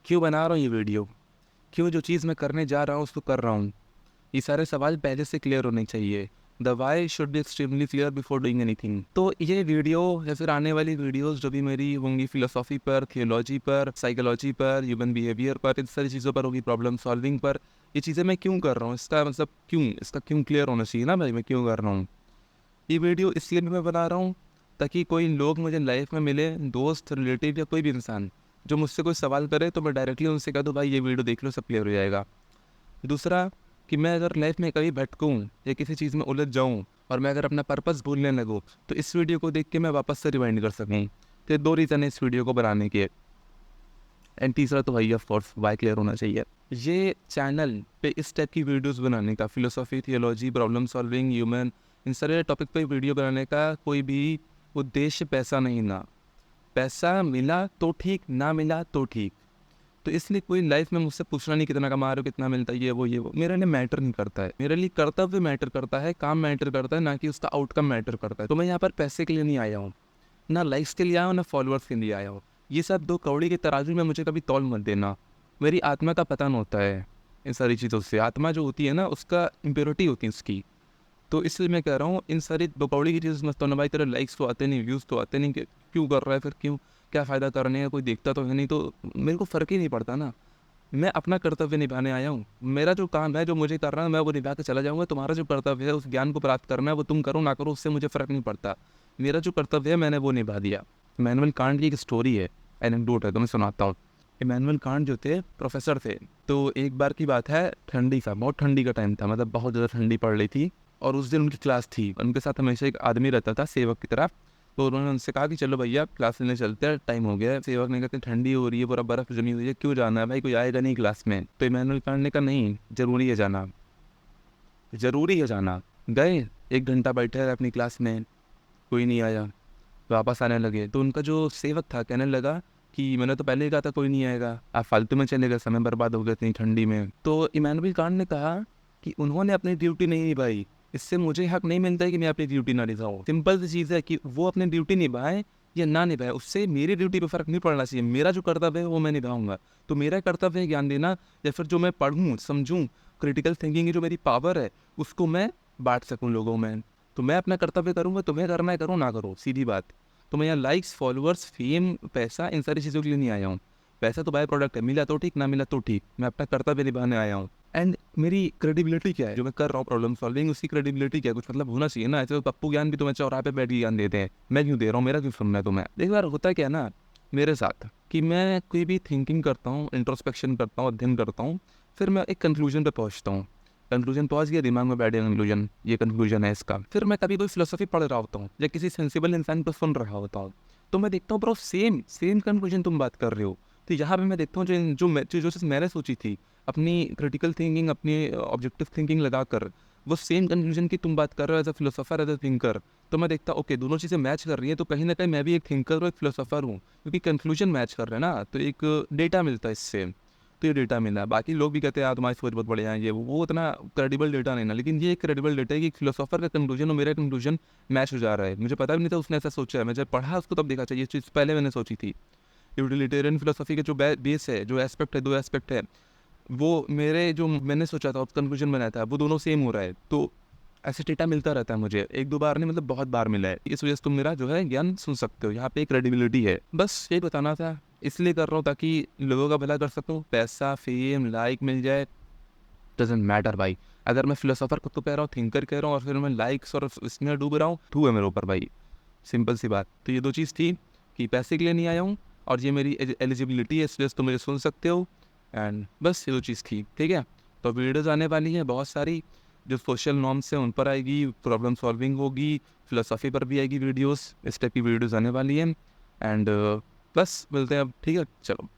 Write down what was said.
क्यों बना रहा हूँ ये वीडियो, क्यों जो चीज़ मैं करने जा रहा हूँ उसको कर रहा हूँ, ये सारे सवाल पहले से क्लियर होने चाहिए। The why should be extremely clear before doing anything. तो ये वीडियो या फिर आने वाली वीडियोस जो भी मेरी होंगी फिलोसॉफी पर, थियोलॉजी पर, साइकोलॉजी पर, ह्यूमन बिहेवियर पर, इन सारी चीज़ों पर होगी, प्रॉब्लम सॉल्विंग पर। ये चीज़ें मैं क्यों कर रहा हूँ, इसका मतलब क्यों, इसका क्यों क्लियर होना चाहिए ना भाई, मैं क्यों कर रहा हूँ ये वीडियो। इसलिए भी मैं बना रहा हूँ ताकि कोई लोग मुझे लाइफ में मिले, दोस्त, रिलेटिव या कोई भी इंसान जो मुझसे कोई सवाल करे तो मैं डायरेक्टली उनसे कह दूँ भाई ये वीडियो देख लो, सब क्लियर हो जाएगा। दूसरा कि मैं अगर लाइफ में कभी भटकूँ या किसी चीज़ में उलझ जाऊँ और मैं अगर अपना पर्पस भूलने लगूँ तो इस वीडियो को देख के मैं वापस से रिवाइंड कर सकूँ। तो ये 2 रीज़न है इस वीडियो को बनाने के। एंड तीसरा तो भाई ऑफ कोर्स वाई क्लियर होना चाहिए। ये चैनल पे इस टाइप की वीडियोस बनाने का, philosophy, theology, problem solving, human, इन सारे टॉपिक पे वीडियो बनाने का कोई भी उद्देश्य पैसा नहीं ना। पैसा मिला तो ठीक, ना मिला तो ठीक। तो इसलिए कोई लाइफ में मुझसे पूछना नहीं कितना कमा रहे हो, कितना मिलता है, ये वो मेरे लिए मैटर नहीं करता है। मेरे लिए कर्तव्य मैटर करता है, काम मैटर करता है, ना कि उसका आउटकम मैटर करता है। तो मैं यहाँ पर पैसे के लिए नहीं आया हूँ, ना लाइक्स के लिए आया हूँ, ना फॉलोअर्स के लिए आया हूँ। ये सब 2 कौड़ी के तराजू में मुझे कभी तौल मत देना। मेरी आत्मा का पतन होता है इन सारी चीज़ों से। आत्मा जो होती है ना, उसका इम्प्योरिटी होती है उसकी। तो इसलिए मैं कह रहा हूँ इन सारी बकौड़ी की चीज़ मत होना भाई। तेरे लाइक्स तो आते नहीं, व्यूज़ तो आते नहीं, क्यों कर रहा है फिर, क्यों, क्या फ़ायदा करने का, कोई देखता तो है नहीं। तो मेरे को फ़र्क ही नहीं पड़ता ना। मैं अपना कर्तव्य निभाने आया हूँ। मेरा जो काम है, जो मुझे करना है, मैं वो निभा के चला जाऊँगा। तुम्हारा जो कर्तव्य है, उस ज्ञान को प्राप्त करना है, वो तुम करो ना करो, उससे मुझे फ़र्क नहीं पड़ता। मेरा जो कर्तव्य है मैंने वो निभा दिया। इमैनुअल कांट की एक स्टोरी है, एनेक्डोट है, तो मैं सुनाता हूँ। इमैनुअल कांट जो थे प्रोफेसर थे। तो एक बार की बात है, ठंडी का, बहुत ठंडी का टाइम था, मतलब बहुत ज़्यादा ठंडी पड़ रही थी। और उस दिन उनकी क्लास थी। उनके साथ हमेशा एक आदमी रहता था सेवक की तरह। तो उन्होंने उनसे कहा कि चलो भैया क्लास लेने चलते हैं, टाइम हो गया है। सेवक ने कहा ठंडी हो रही है, पूरा बर्फ़ जमी हुई है, क्यों जाना है भाई, कोई आएगा नहीं क्लास में। तो इमैनुअल कांट ने कहा नहीं, ज़रूरी है जाना, ज़रूरी है जाना। गए, 1 घंटा बैठे रहे अपनी क्लास में, कोई नहीं आया। वापस आने लगे तो उनका जो सेवक था कहने लगा कि मैंने तो पहले ही कहा था कोई नहीं आएगा, आप फालतू में चले गए, समय बर्बाद हो गया इतनी ठंडी में। तो इमैनुअल कांट ने कहा कि उन्होंने अपनी ड्यूटी नहीं निभाई, इससे मुझे हक नहीं मिलता है कि मैं अपनी ड्यूटी ना निभाऊँ। सिंपल सी चीज़ है कि वो अपनी ड्यूटी निभाएं या ना निभाए, उससे मेरी ड्यूटी पे फ़र्क नहीं पड़ना चाहिए। मेरा जो कर्तव्य है वो मैं निभाऊंगा। तो मेरा कर्तव्य है ज्ञान देना, या फिर जो मैं पढ़ूँ, समझूँ, क्रिटिकल थिंकिंग की जो मेरी पावर है उसको मैं बांट सकूँ लोगों में। तो मैं अपना कर्तव्य करूँगा, तुम्हें करना है करो, ना करो, सीधी बात। तो मैं यहाँ लाइक्स, फॉलोअर्स, फेम, पैसा, इन सारी चीज़ों के लिए नहीं आया हूँ। पैसा तो बाय प्रोडक्ट है, मिला तो ठीक, ना मिला तो ठीक। मैं अपना कर्तव्य निभाने आया हूँ। एंड मेरी क्रेडिबिलिटी क्या है, जो मैं कर रहा हूँ प्रॉब्लम सॉल्विंग, उसकी क्रेडिबिलिटी क्या है, कुछ मतलब होना चाहिए ना। ऐसे तो पप्पू ज्ञान भी तुम्हें चौराहे पे बैठ के ज्ञान देते हैं, मैं क्यों दे रहा हूँ, मेरा क्यों सुनना है तुम्हें। एक बार होता क्या है ना मेरे साथ, कि मैं कोई भी थिंकिंग करता हूँ, इंट्रोस्पेक्शन करता हूँ, अध्ययन करता हूँ, फिर मैं एक कंक्लूजन पे पहुँचता हूँ। कंक्लूजन पहुँच गया, दिमाग में बैठ गया कंक्लूजन, ये कंक्लूजन है इसका। फिर मैं कभी कोई फिलोसफी पढ़ रहा होता हूँ या किसी सेंसिबल इंसान को सुन रहा होता हूँ, तो मैं देखता हूँ ब्रो सेम सेम कंक्लूजन तुम बात कर रहे हो। तो यहाँ पे मैं देखता हूँ जो चीज़ मैंने सोची थी, अपनी क्रिटिकल थिंकिंग, अपनी ऑब्जेक्टिव थिंकिंग लगा कर, वो सेम कंक्लूजन की तुम बात कर रहे हो as a philosopher, as a thinker. तो मैं देखता ओके दोनों चीज़ें मैच कर रही हैं, तो कहीं ना कहीं मैं भी एक थिंकर और एक फिलोसोफर हूँ, क्योंकि कंक्लूजन मैच कर रहे हैं ना, तो एक डेटा मिलता है इससे। तो ये डेटा मिला, बाकी लोग भी कहते हैं यार तुम्हारी सोच बहुत बढ़िया है, ये वो उतना क्रेडिबल डेटा नहीं ना, लेकिन ये एक क्रेडिबल डेटा है कि फिलोसोफर का कंक्लूजन और मेरा कंक्लूजन मैच हो जा रहा है। मुझे पता भी नहीं था उसने ऐसा सोचा है, मैं जब पढ़ा उसको तब देखा चाहिए, ये चीज़ पहले मैंने सोची थी। यूटिलिटेरियन फिलोसफी के जो बेस है, जो एस्पेक्ट है, 2 एस्पेक्ट है, वो मेरे जो मैंने सोचा था, कंक्लूजन बनाया था, वो दोनों सेम हो रहा है। तो ऐसे डेटा मिलता रहता है मुझे, 1-2 बार नहीं, मतलब बहुत बार मिला है। इस वजह से तुम मेरा जो है ज्ञान सुन सकते हो, यहाँ पे क्रेडिबिलिटी है। बस यही बताना था, इसलिए कर रहा हूँ ताकि लोगों का भला कर सकूँ। पैसा, फेम, लाइक मिल जाए, डजंट मैटर भाई। अगर मैं फिलोसोफर खुद को कह रहा हूँ, थिंकर कह रहा हूँ, और फिर मैं लाइक्स और इसमें डूब रहा हूँ, तू है मेरे ऊपर भाई, सिंपल सी बात। तो ये 2 चीज़ थी कि पैसे के लिए नहीं आया हूँ, और ये मेरी एलिजिबिलिटी है, इसलिए तुम मुझे सुन सकते हो। एंड बस ये 2 चीज़ थी, ठीक है। तो वीडियोज़ आने वाली हैं बहुत सारी, जो सोशल नॉर्म्स हैं उन पर आएगी, प्रॉब्लम सॉल्विंग होगी, फिलोसॉफी पर भी आएगी वीडियोज़, इस टाइप की वीडियोज़ आने वाली हैं। एंड बस मिलते हैं अब, ठीक है, चलो।